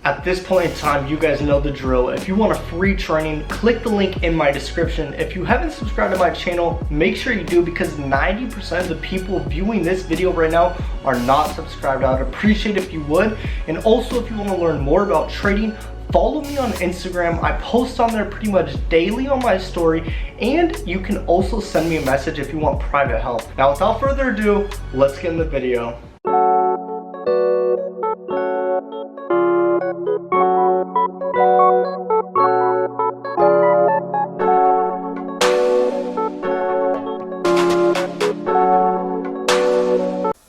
At this point in time, you guys know the drill. If you want a free training, click the link in my description. If you haven't subscribed to my channel, make sure you do, because 90% of the people viewing this video right now are not subscribed. I'd appreciate if you would. And also, if you want to learn more about trading, follow me on Instagram. I post on there pretty much daily on my story, and you can also send me a message if you want private help. Now, without further ado, let's get in the video.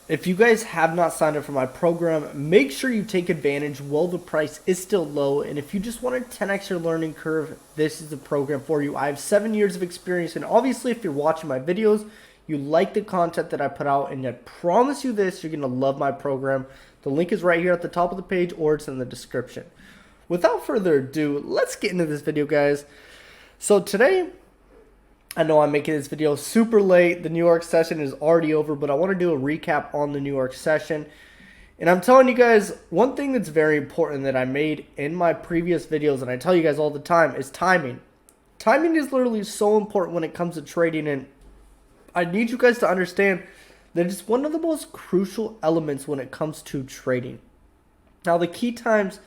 If you guys have not signed up for my program, make sure you take advantage while the price is still low. And if you just want to 10x your learning curve, this is the program for you. I have 7 years of experience, and obviously if you're watching my videos, you like the content that I put out, and I promise you this, you're going to love my program. The link is right here at the top of the page, or it's in the description. Without further ado, let's get into this video, guys. So today, I know I'm making this video super late. The New York session is already over, but I want to do a recap on the New York session. And I'm telling you guys, one thing that's very important that I made in my previous videos, and I tell you guys all the time, is timing. Timing is literally so important when it comes to trading, and I need you guys to understand that it's one of the most crucial elements when it comes to trading. Now, the key times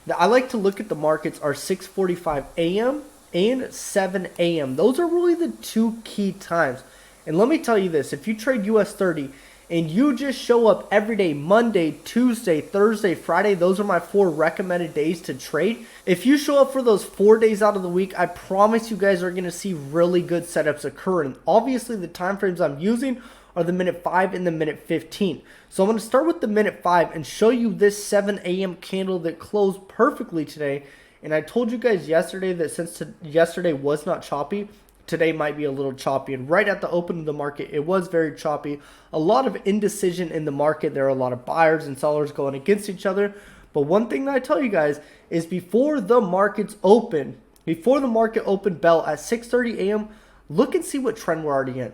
that I like to look at the markets are 6:45 a.m. and 7 a.m. Those are really the two key times. And let me tell you this, if you trade US 30 and you just show up every day, Monday, Tuesday, Thursday, Friday, those are my 4 recommended days to trade. If you show up for those 4 days out of the week, I promise you guys are going to see really good setups occur. And obviously the time frames I'm using are the minute 5 and the minute 15. So I'm going to start with the minute 5 and show you this 7 a.m. candle that closed perfectly today. And I told you guys yesterday that since yesterday was not choppy, today might be a little choppy. And right at the open of the market, it was very choppy. A lot of indecision in the market. There are a lot of buyers and sellers going against each other. But one thing that I tell you guys is before the market open bell at 6:30 a.m., look and see what trend we're already in.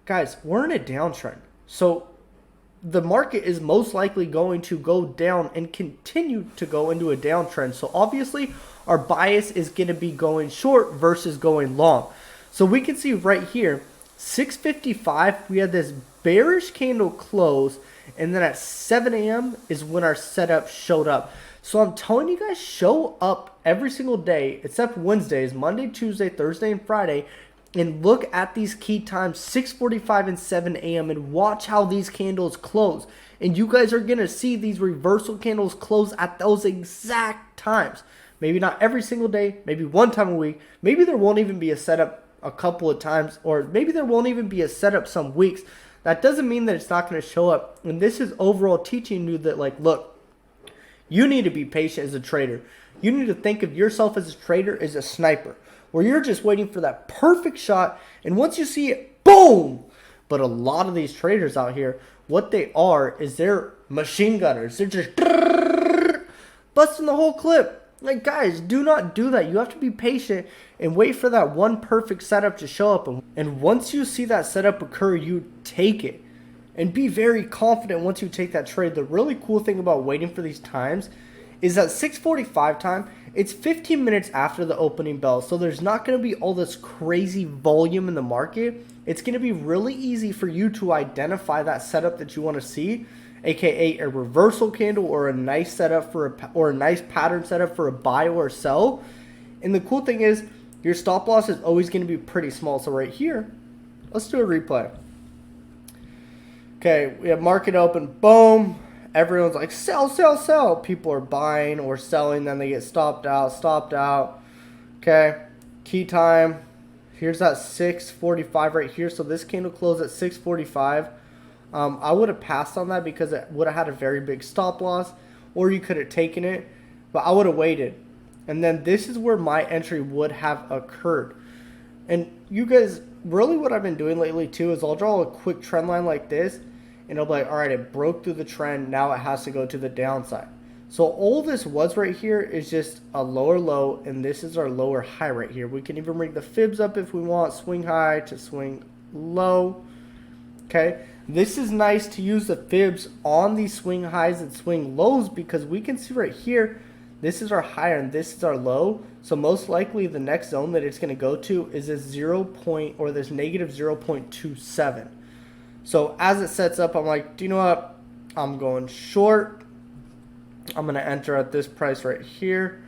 Guys, we're in a downtrend. So the market is most likely going to go down and continue to go into a downtrend. So obviously our bias is going to be going short versus going long. So we can see right here, 6:55, we had this bearish candle close, and then at 7 a.m. is when our setup showed up. So I'm telling you guys, show up every single day except Wednesdays, Monday, Tuesday, Thursday, and Friday, and look at these key times, 6:45 and 7 a.m. and watch how these candles close. And you guys are going to see these reversal candles close at those exact times. Maybe not every single day, maybe one time a week. Maybe there won't even be a setup a couple of times, or maybe there won't even be a setup some weeks. That doesn't mean that it's not going to show up. And this is overall teaching you that, like, look, you need to be patient as a trader. You need to think of yourself as a trader as a sniper, where you're just waiting for that perfect shot, and once you see it, boom! But a lot of these traders out here, what they are is they're machine gunners. They're just busting the whole clip. Like, guys, do not do that. You have to be patient and wait for that one perfect setup to show up. And once you see that setup occur, you take it. And be very confident once you take that trade. The really cool thing about waiting for these times is that 6:45 time, it's 15 minutes after the opening bell. So there's not going to be all this crazy volume in the market. It's going to be really easy for you to identify that setup that you want to see, aka a reversal candle or a nice setup or a nice pattern setup for a buy or a sell. And the cool thing is your stop loss is always going to be pretty small. So right here, let's do a replay. Okay, we have market open, boom. Everyone's like, sell, sell, sell. People are buying or selling, then they get stopped out. Okay, key time. Here's that 6:45 right here. So this candle closed at 6:45. I would have passed on that because it would have had a very big stop loss, or you could have taken it, but I would have waited. And then this is where my entry would have occurred. And you guys, really what I've been doing lately too is I'll draw a quick trend line like this, and it'll be like, all right, it broke through the trend. Now it has to go to the downside. So all this was right here is just a lower low, and this is our lower high right here. We can even bring the fibs up if we want, swing high to swing low. Okay, this is nice to use the fibs on these swing highs and swing lows because we can see right here This is our high and this is our low. So most likely the next zone that it's going to go to is this this negative 0.27. So as it sets up, I'm like, do you know what? I'm going short. I'm going to enter at this price right here.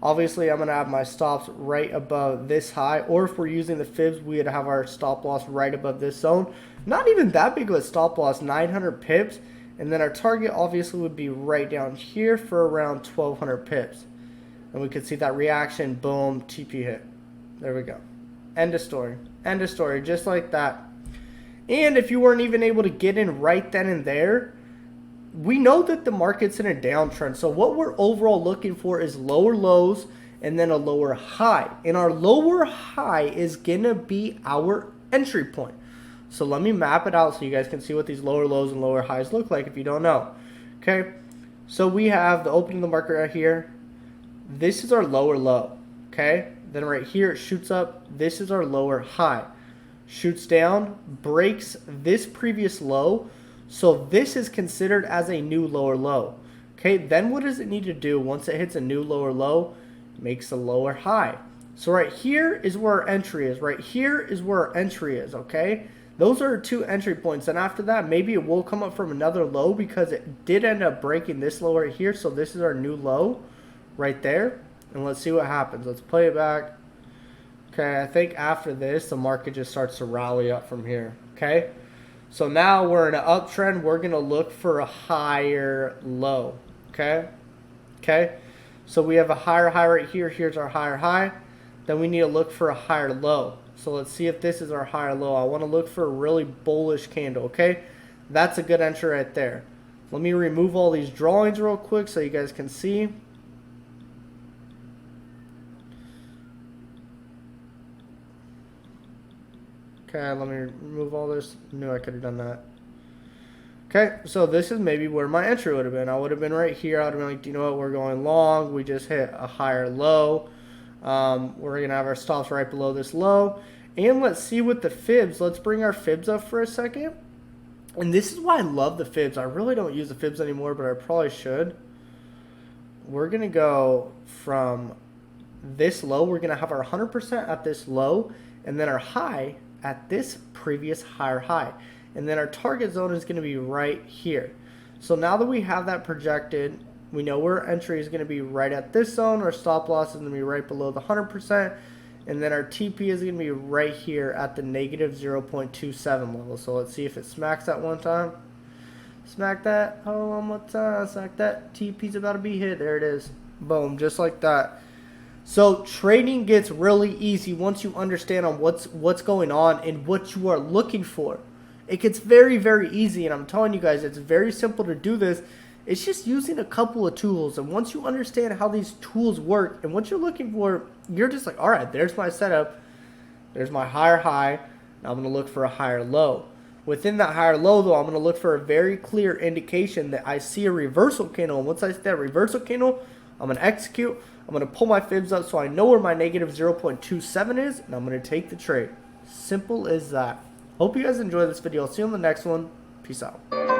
Obviously, I'm going to have my stops right above this high. Or if we're using the fibs, we would have our stop loss right above this zone. Not even that big of a stop loss, 900 pips. And then our target obviously would be right down here for around 1200 pips. And we could see that reaction, boom, TP hit. There we go. End of story. End of story, just like that. And if you weren't even able to get in right then and there, we know that the market's in a downtrend. So what we're overall looking for is lower lows and then a lower high. And our lower high is going to be our entry point. So let me map it out so you guys can see what these lower lows and lower highs look like if you don't know. Okay, so we have the opening of the market right here. This is our lower low. Okay, then right here it shoots up. This is our lower high. Shoots down, breaks this previous low. So this is considered as a new lower low. Okay, then what does it need to do once it hits a new lower low? It makes a lower high. So right here is where our entry is. Right here is where our entry is, okay? Those are 2 entry points. And after that, maybe it will come up from another low because it did end up breaking this low right here. So this is our new low right there. And let's see what happens. Let's play it back. Okay, I think after this, the market just starts to rally up from here, okay? So now we're in an uptrend. We're going to look for a higher low, okay? Okay, so we have a higher high right here. Here's our higher high. Then we need to look for a higher low. So let's see if this is our higher low. I want to look for a really bullish candle, okay? That's a good entry right there. Let me remove all these drawings real quick so you guys can see. Okay, let me remove all this. Knew I could have done that. Okay, so this is maybe where my entry would have been. I would have been right here. I would have been like, do you know what? We're going long. We just hit a higher low. We're going to have our stops right below this low. And let's see what the fibs. Let's bring our fibs up for a second. And this is why I love the fibs. I really don't use the fibs anymore, but I probably should. We're going to go from this low. We're going to have our 100% at this low. And then our high at this previous higher high. And then our target zone is going to be right here. So now that we have that projected, we know where our entry is going to be right at this zone. Our stop loss is going to be right below the 100%. And then our TP is going to be right here at the negative 0.27 level. So let's see if it smacks that one time. Smack that. Oh, one more time. Smack that. TP's about to be hit. There it is. Boom. Just like that. So trading gets really easy once you understand on what's going on and what you are looking for. It gets very, very easy, and I'm telling you guys, it's very simple to do this. It's just using a couple of tools, and once you understand how these tools work and what you're looking for, you're just like, all right, there's my setup. There's my higher high. Now I'm going to look for a higher low. Within that higher low, though, I'm going to look for a very clear indication that I see a reversal candle. And once I see that reversal candle, I'm going to execute. I'm going to pull my fibs up so I know where my negative 0.27 is, and I'm going to take the trade. Simple as that. Hope you guys enjoyed this video. I'll see you on the next one. Peace out.